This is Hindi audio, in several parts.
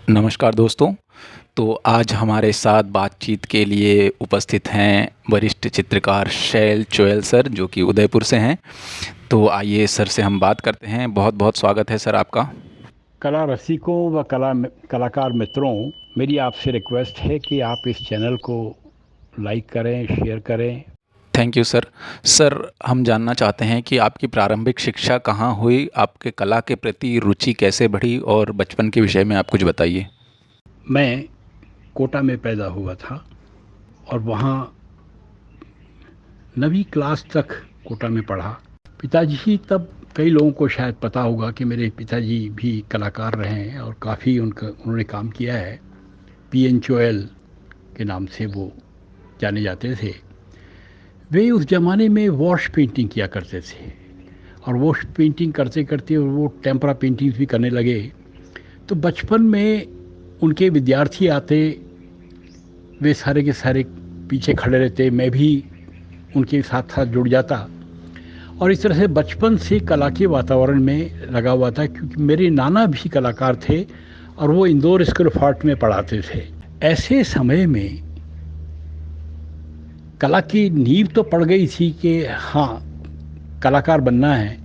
नमस्कार दोस्तों। तो आज हमारे साथ बातचीत के लिए उपस्थित हैं वरिष्ठ चित्रकार शैल चोयल सर, जो कि उदयपुर से हैं। तो आइए सर से हम बात करते हैं। बहुत बहुत स्वागत है सर आपका। कला रसिकों व कलाकार मित्रों, मेरी आपसे रिक्वेस्ट है कि आप इस चैनल को लाइक करें, शेयर करें। Thank you sir. सर, हम जानना चाहते हैं कि आपकी प्रारंभिक शिक्षा कहाँ हुई, आपके कला के प्रति रुचि कैसे बढ़ी, और बचपन के विषय में आप कुछ बताइए। मैं कोटा में पैदा हुआ था और वहाँ 9वीं क्लास तक कोटा में पढ़ा। पिताजी, तब कई लोगों को शायद पता होगा कि मेरे पिताजी भी कलाकार रहे हैं और काफ़ी उन्होंने काम किया है। पीएन चोयल के नाम से वो जाने जाते थे। वे उस ज़माने में वॉश पेंटिंग किया करते थे और वॉश पेंटिंग करते करते वो टेम्परा पेंटिंग्स भी करने लगे। तो बचपन में उनके विद्यार्थी आते, वे सारे के सारे पीछे खड़े रहते, मैं भी उनके साथ साथ जुड़ जाता और इस तरह से बचपन से कला के वातावरण में लगा हुआ था, क्योंकि मेरे नाना भी कलाकार थे और वो इंदौर स्कूल ऑफ आर्ट में पढ़ाते थे। ऐसे समय में कला की नींव तो पड़ गई थी कि हाँ, कलाकार बनना है,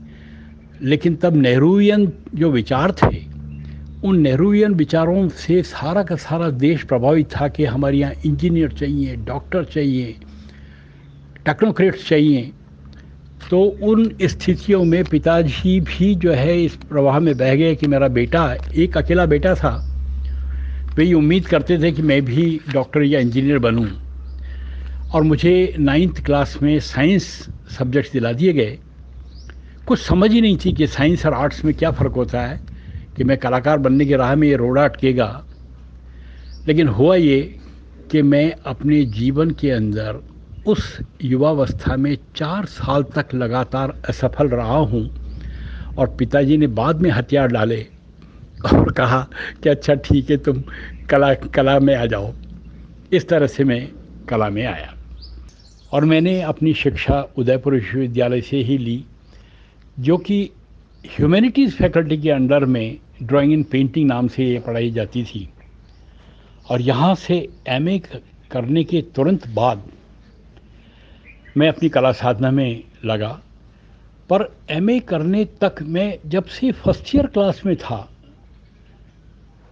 लेकिन तब नेहरूवियन जो विचार थे, उन नेहरूवियन विचारों से सारा का सारा देश प्रभावित था कि हमारे यहाँ इंजीनियर चाहिए, डॉक्टर चाहिए, टेक्नोक्रेट्स चाहिए। तो उन स्थितियों में पिताजी भी जो है इस प्रवाह में बह गए कि मेरा बेटा, एक अकेला बेटा था, वे ये उम्मीद करते थे कि मैं भी डॉक्टर या इंजीनियर बनूं। और मुझे 9th क्लास में साइंस सब्जेक्ट्स दिला दिए गए। कुछ समझ ही नहीं थी कि साइंस और आर्ट्स में क्या फ़र्क होता है, कि मैं कलाकार बनने की राह में ये रोड़ा अटकेगा। लेकिन हुआ ये कि मैं अपने जीवन के अंदर उस युवावस्था में 4 साल तक लगातार असफल रहा हूँ और पिताजी ने बाद में हथियार डाले और कहा कि अच्छा ठीक है, तुम कला में आ जाओ। इस तरह से मैं कला में आया और मैंने अपनी शिक्षा उदयपुर विश्वविद्यालय से ही ली, जो कि ह्यूमैनिटीज़ फैकल्टी के अंडर में ड्राइंग एंड पेंटिंग नाम से ये पढ़ाई जाती थी। और यहाँ से एमए करने के तुरंत बाद मैं अपनी कला साधना में लगा। पर एमए करने तक मैं जब से फर्स्ट ईयर क्लास में था,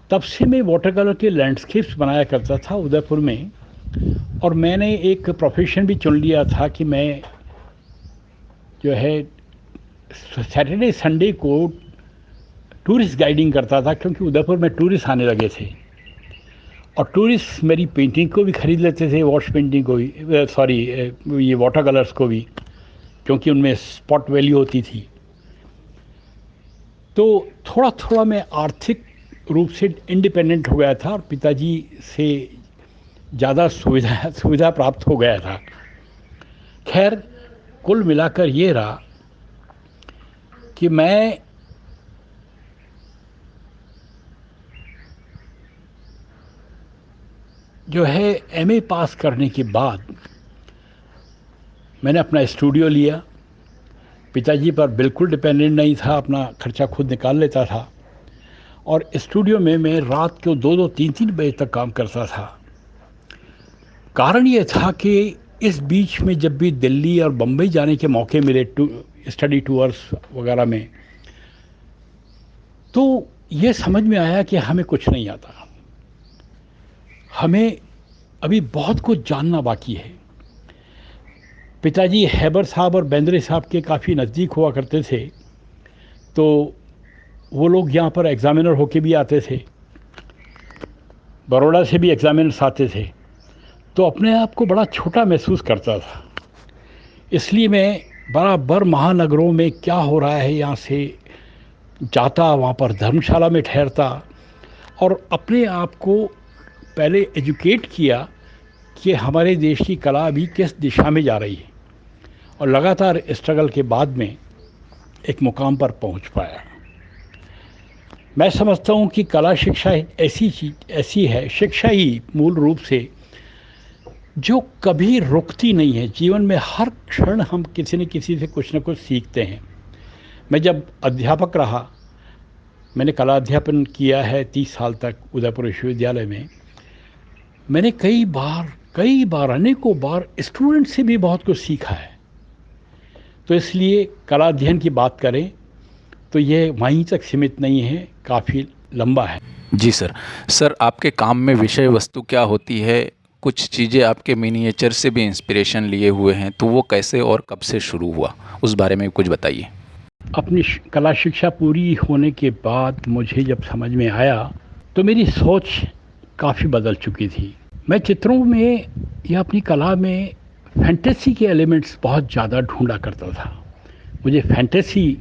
तब से मैं वाटर कलर के लैंडस्केप्स बनाया करता था उदयपुर में। और मैंने एक प्रोफेशन भी चुन लिया था कि मैं जो है सैटरडे संडे को टूरिस्ट गाइडिंग करता था, क्योंकि उदयपुर में टूरिस्ट आने लगे थे और टूरिस्ट मेरी पेंटिंग को भी ख़रीद लेते थे, वॉश पेंटिंग को भी, सॉरी, ये वाटर कलर्स को भी, क्योंकि उनमें स्पॉट वैल्यू होती थी। तो थोड़ा थोड़ा मैं आर्थिक रूप से इंडिपेंडेंट हो गया था और पिताजी से ज़्यादा सुविधा प्राप्त हो गया था। खैर, कुल मिलाकर ये रहा कि मैं जो है एमए पास करने के बाद मैंने अपना स्टूडियो लिया। पिताजी पर बिल्कुल डिपेंडेंट नहीं था, अपना खर्चा खुद निकाल लेता था और स्टूडियो में मैं रात को 2-2 3-3 बजे तक काम करता था। कारण ये था कि इस बीच में जब भी दिल्ली और बम्बई जाने के मौके मिले स्टडी टूर्स वगैरह में, तो ये समझ में आया कि हमें कुछ नहीं आता, हमें अभी बहुत कुछ जानना बाकी है। पिताजी हैबर साहब और बेंद्रे साहब के काफ़ी नज़दीक हुआ करते थे, तो वो लोग यहाँ पर एग्ज़ामिनर होके भी आते थे, बड़ौदा से भी एग्ज़ामिनर्स आते थे। तो अपने आप को बड़ा छोटा महसूस करता था। इसलिए मैं बराबर महानगरों में क्या हो रहा है यहाँ से जाता, वहाँ पर धर्मशाला में ठहरता और अपने आप को पहले एजुकेट किया कि हमारे देश की कला अभी किस दिशा में जा रही है, और लगातार स्ट्रगल के बाद में एक मुकाम पर पहुँच पाया। मैं समझता हूँ कि कला शिक्षा ऐसी चीज़ ऐसी है, शिक्षा ही मूल रूप से, जो कभी रुकती नहीं है। जीवन में हर क्षण हम किसी न किसी से कुछ न कुछ सीखते हैं। मैं जब अध्यापक रहा मैंने कला अध्यापन किया है 30 साल तक उदयपुर विश्वविद्यालय में। मैंने कई बार अनेकों बार स्टूडेंट से भी बहुत कुछ सीखा है। तो इसलिए कला अध्ययन की बात करें तो ये वहीं तक सीमित नहीं है, काफ़ी लंबा है। जी सर। सर, आपके काम में विषय वस्तु क्या होती है? कुछ चीज़ें आपके मिनिएचर से भी इंस्पिरेशन लिए हुए हैं, तो वो कैसे और कब से शुरू हुआ? उस बारे में कुछ बताइए। अपनी कला शिक्षा पूरी होने के बाद मुझे जब समझ में आया तो मेरी सोच काफ़ी बदल चुकी थी। मैं चित्रों में या अपनी कला में फैंटेसी के एलिमेंट्स बहुत ज़्यादा ढूंढा करता था। मुझे फैंटेसी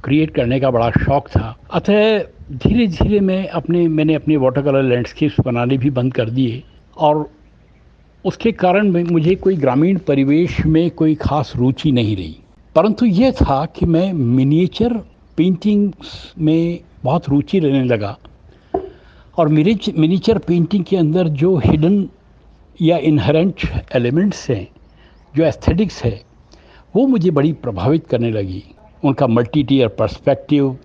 क्रिएट करने का बड़ा शौक़ था। अतः धीरे धीरे मैंने अपने वाटर कलर लैंडस्केप्स बनाने भी बंद कर दिए और उसके कारण मुझे कोई ग्रामीण परिवेश में कोई ख़ास रुचि नहीं रही। परंतु ये था कि मैं मिनिएचर पेंटिंग्स में बहुत रुचि लेने लगा और मिनिएचर पेंटिंग के अंदर जो हिडन या इनहेरेंट एलिमेंट्स हैं, जो एस्थेटिक्स है, वो मुझे बड़ी प्रभावित करने लगी। उनका मल्टी टियर पर्सपेक्टिव,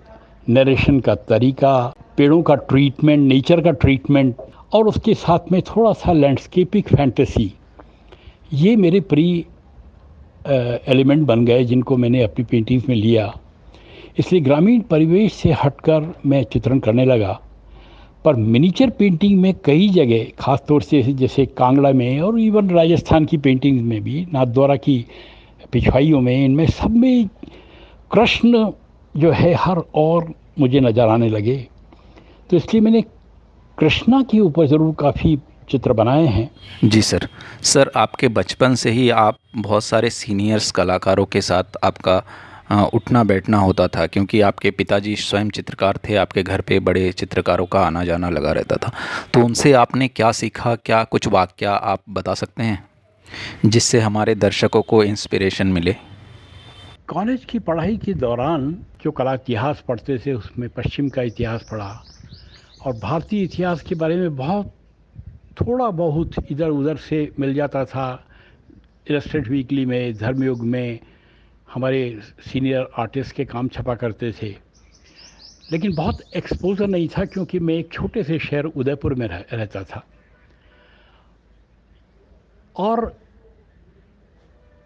नरेशन का तरीका, पेड़ों का ट्रीटमेंट, नेचर का ट्रीटमेंट और उसके साथ में थोड़ा सा लैंडस्केपिक फैंटेसी, ये मेरे प्रिय एलिमेंट बन गए जिनको मैंने अपनी पेंटिंग्स में लिया। इसलिए ग्रामीण परिवेश से हटकर मैं चित्रण करने लगा। पर मिनिएचर पेंटिंग में कई जगह, ख़ास तौर से जैसे कांगड़ा में और इवन राजस्थान की पेंटिंग्स में भी, नाथद्वारा की पिछवाइयों में, इनमें सब में कृष्ण जो है हर और मुझे नज़र आने लगे। तो इसलिए मैंने कृष्णा के ऊपर ज़रूर काफ़ी चित्र बनाए हैं। जी सर। सर, आपके बचपन से ही आप बहुत सारे सीनियर्स कलाकारों के साथ आपका उठना बैठना होता था, क्योंकि आपके पिताजी स्वयं चित्रकार थे, आपके घर पे बड़े चित्रकारों का आना जाना लगा रहता था। तो उनसे आपने क्या सीखा? क्या कुछ वाकया आप बता सकते हैं जिससे हमारे दर्शकों को इंस्पिरेशन मिले? कॉलेज की पढ़ाई के दौरान जो कला इतिहास पढ़ते थे उसमें पश्चिम का इतिहास पढ़ा और भारतीय इतिहास के बारे में बहुत थोड़ा बहुत इधर उधर से मिल जाता था। इलस्ट्रेट वीकली में, धर्मयुग में हमारे सीनियर आर्टिस्ट के काम छपा करते थे, लेकिन बहुत एक्सपोजर नहीं था क्योंकि मैं एक छोटे से शहर उदयपुर में रहता था। और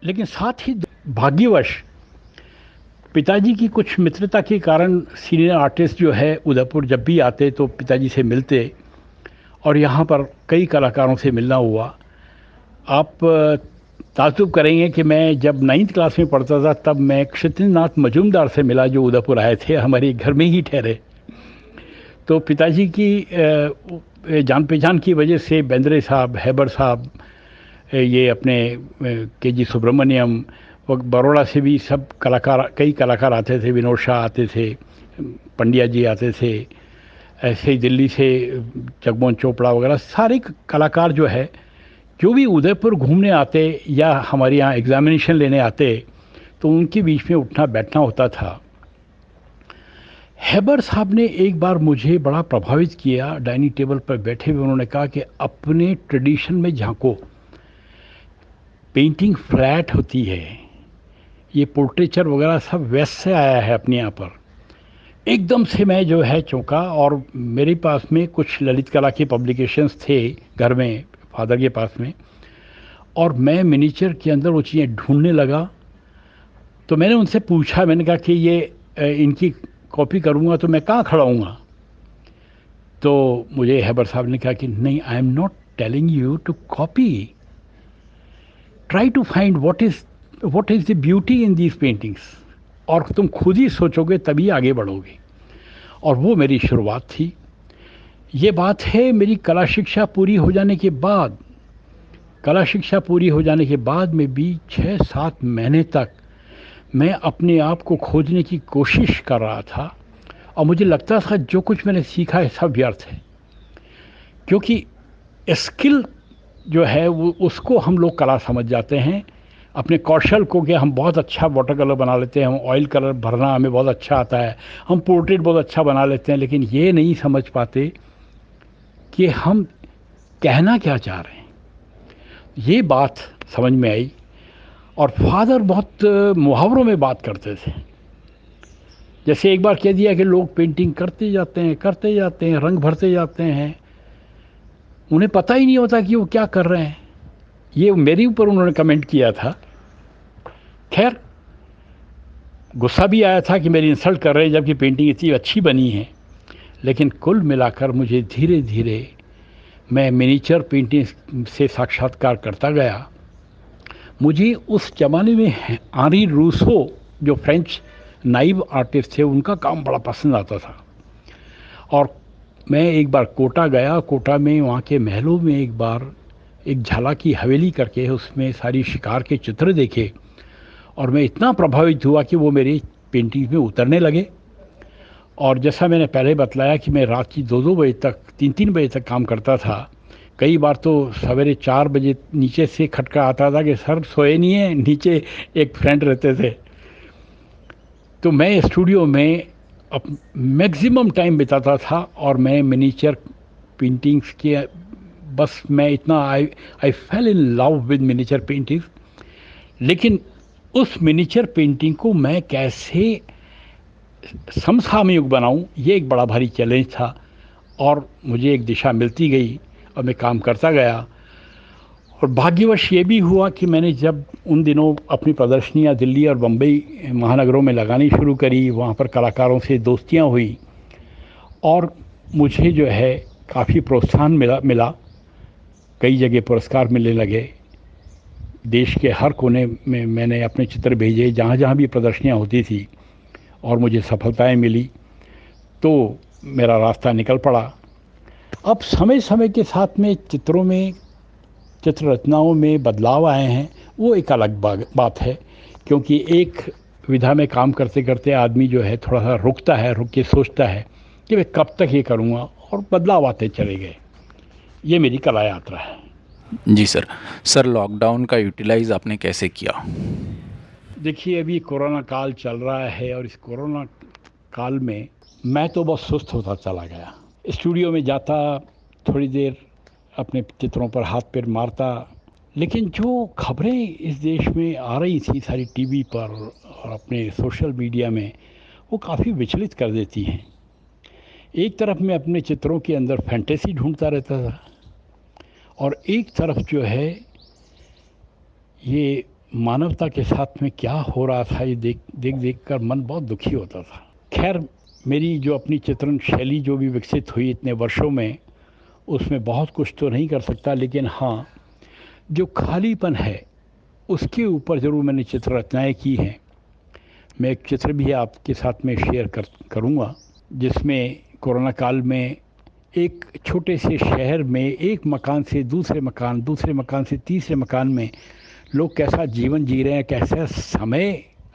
लेकिन साथ ही भाग्यवश पिताजी की कुछ मित्रता के कारण सीनियर आर्टिस्ट जो है उदयपुर जब भी आते तो पिताजी से मिलते और यहाँ पर कई कलाकारों से मिलना हुआ। आप ताज्जुब करेंगे कि मैं जब 9th क्लास में पढ़ता था तब मैं क्षितिजनाथ मजूमदार से मिला जो उदयपुर आए थे, हमारे घर में ही ठहरे। तो पिताजी की जान पहचान की वजह से बेंद्रे साहब, हैबर साहब, ये अपने के.जी. सुब्रमण्यम, वो बड़ौदा से भी सब कलाकार, कई कलाकार आते थे। विनोद शाह आते थे, पंड्या जी आते थे, ऐसे ही दिल्ली से जगमोहन चोपड़ा वगैरह सारे कलाकार जो है, जो भी उदयपुर घूमने आते या हमारे यहाँ एग्ज़ामिनेशन लेने आते तो उनके बीच में उठना बैठना होता था। हैबर साहब ने एक बार मुझे बड़ा प्रभावित किया। डाइनिंग टेबल पर बैठे हुए उन्होंने कहा कि अपने ट्रेडिशन में झांको, पेंटिंग फ्लैट होती है, ये पोर्ट्रेचर वगैरह सब वेस्ट से आया है अपने यहाँ पर। एकदम से मैं जो है चौंका और मेरे पास में कुछ ललित कला के पब्लिकेशंस थे घर में, फादर के पास में, और मैं मिनिएचर के अंदर वो चीज़ें ढूंढने लगा। तो मैंने उनसे पूछा, मैंने कहा कि ये इनकी कॉपी करूँगा तो मैं कहाँ खड़ा हूँगा? तो मुझे हैबर साहब ने कहा कि नहीं, I am not telling you to copy, try to find what is the beauty in these paintings, और तुम खुद ही सोचोगे तभी आगे बढ़ोगे। और वो मेरी शुरुआत थी। ये बात है मेरी कला शिक्षा पूरी हो जाने के बाद। कला शिक्षा पूरी हो जाने के बाद में भी 6-7 महीने तक मैं अपने आप को खोजने की कोशिश कर रहा था और मुझे लगता था जो कुछ मैंने सीखा है सब व्यर्थ है, क्योंकि स्किल जो है वो उसको हम लोग कला समझ जाते हैं, अपने कौशल को, कि हम बहुत अच्छा वाटर कलर बना लेते हैं, हम ऑयल कलर भरना हमें बहुत अच्छा आता है, हम पोर्ट्रेट बहुत अच्छा बना लेते हैं, लेकिन ये नहीं समझ पाते कि हम कहना क्या चाह रहे हैं। ये बात समझ में आई। और फादर बहुत मुहावरों में बात करते थे। जैसे एक बार कह दिया कि लोग पेंटिंग करते जाते हैं, रंग भरते जाते हैं, उन्हें पता ही नहीं होता कि वो क्या कर रहे हैं। ये मेरे ऊपर उन्होंने कमेंट किया था। खैर, गुस्सा भी आया था कि मेरी इंसल्ट कर रहे हैं जबकि पेंटिंग इतनी अच्छी बनी है। लेकिन कुल मिलाकर मुझे धीरे धीरे मैं मिनिएचर पेंटिंग से साक्षात्कार करता गया। मुझे उस ज़माने में आरी रूसो जो फ्रेंच नाइव आर्टिस्ट थे, उनका काम बड़ा पसंद आता था। और मैं एक बार कोटा गया, कोटा में वहाँ के महलों में एक बार एक झाला की हवेली करके उसमें सारी शिकार के चित्र देखे और मैं इतना प्रभावित हुआ कि वो मेरी पेंटिंग में उतरने लगे। और जैसा मैंने पहले बतलाया कि मैं रात की 2-2 बजे तक, 3-3 बजे तक काम करता था। कई बार तो सवेरे 4 बजे नीचे से खटका आता था कि सर सोए नहीं हैं, नीचे एक फ्रेंड रहते थे। तो मैं स्टूडियो में मैक्सिमम टाइम बिताता था और मैं मिनिएचर पेंटिंग्स के बस मैं इतना I fell in love with miniature paintings. लेकिन उस मिनिएचर पेंटिंग को मैं कैसे समसामयिक बनाऊं, ये एक बड़ा भारी चैलेंज था और मुझे एक दिशा मिलती गई और मैं काम करता गया। और भाग्यवश ये भी हुआ कि मैंने जब उन दिनों अपनी प्रदर्शनियाँ दिल्ली और बम्बई महानगरों में लगानी शुरू करी, वहाँ पर कलाकारों से दोस्तियाँ हुई और मुझे जो है काफ़ी प्रोत्साहन मिला। कई जगह पुरस्कार मिलने लगे। देश के हर कोने में मैंने अपने चित्र भेजे, जहाँ जहाँ भी प्रदर्शनियाँ होती थी और मुझे सफलताएं मिली, तो मेरा रास्ता निकल पड़ा। अब समय समय के साथ में चित्रों में, चित्र रचनाओं में बदलाव आए हैं, वो एक अलग बात है। क्योंकि एक विधा में काम करते करते आदमी जो है थोड़ा सा रुकता है, रुक के सोचता है कि मैं कब तक ये करूँगा, और बदलाव आते चले गए। ये मेरी कला यात्रा है। जी सर। सर, लॉकडाउन का यूटिलाइज़ आपने कैसे किया? देखिए, अभी कोरोना काल चल रहा है और इस कोरोना काल में मैं तो बहुत सुस्त होता चला गया। स्टूडियो में जाता, थोड़ी देर अपने चित्रों पर हाथ पैर मारता, लेकिन जो खबरें इस देश में आ रही थी सारी टीवी पर और अपने सोशल मीडिया में, वो काफ़ी विचलित कर देती हैं। एक तरफ मैं अपने चित्रों के अंदर फैंटेसी ढूंढता रहता था और एक तरफ जो है ये मानवता के साथ में क्या हो रहा था, ये देख कर मन बहुत दुखी होता था। खैर, मेरी जो अपनी चित्रण शैली जो भी विकसित हुई इतने वर्षों में, उसमें बहुत कुछ तो नहीं कर सकता, लेकिन हाँ, जो खालीपन है उसके ऊपर ज़रूर मैंने चित्र रचनाएँ की हैं। मैं एक चित्र भी आपके साथ में शेयर करूँगा, जिसमें कोरोना काल में एक छोटे से शहर में एक मकान से दूसरे मकान से तीसरे मकान में लोग कैसा जीवन जी रहे हैं, कैसा समय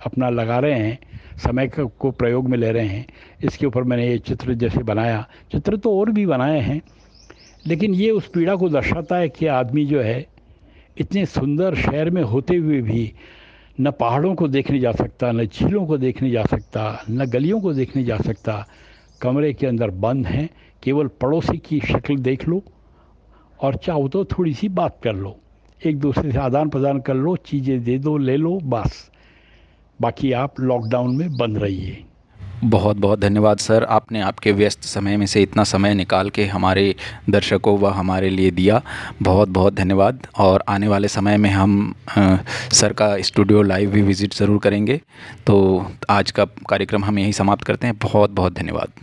अपना लगा रहे हैं, समय को प्रयोग में ले रहे हैं, इसके ऊपर मैंने ये चित्र जैसे बनाया। चित्र तो और भी बनाए हैं, लेकिन ये उस पीड़ा को दर्शाता है कि आदमी जो है इतने सुंदर शहर में होते हुए भी न पहाड़ों को देखने जा सकता, न झीलों को देखने जा सकता, न गलियों को देखने जा सकता, कमरे के अंदर बंद हैं। केवल पड़ोसी की शक्ल देख लो और चाहो तो थोड़ी सी बात कर लो, एक दूसरे से आदान प्रदान कर लो, चीज़ें दे दो, ले लो, बस। बाकी आप लॉकडाउन में बंद रहिए। बहुत बहुत धन्यवाद सर, आपने आपके व्यस्त समय में से इतना समय निकाल के हमारे दर्शकों व हमारे लिए दिया। बहुत बहुत धन्यवाद। और आने वाले समय में हम सर का स्टूडियो लाइव भी विज़िट ज़रूर करेंगे। तो आज का कार्यक्रम हम यहीं समाप्त करते हैं। बहुत बहुत धन्यवाद।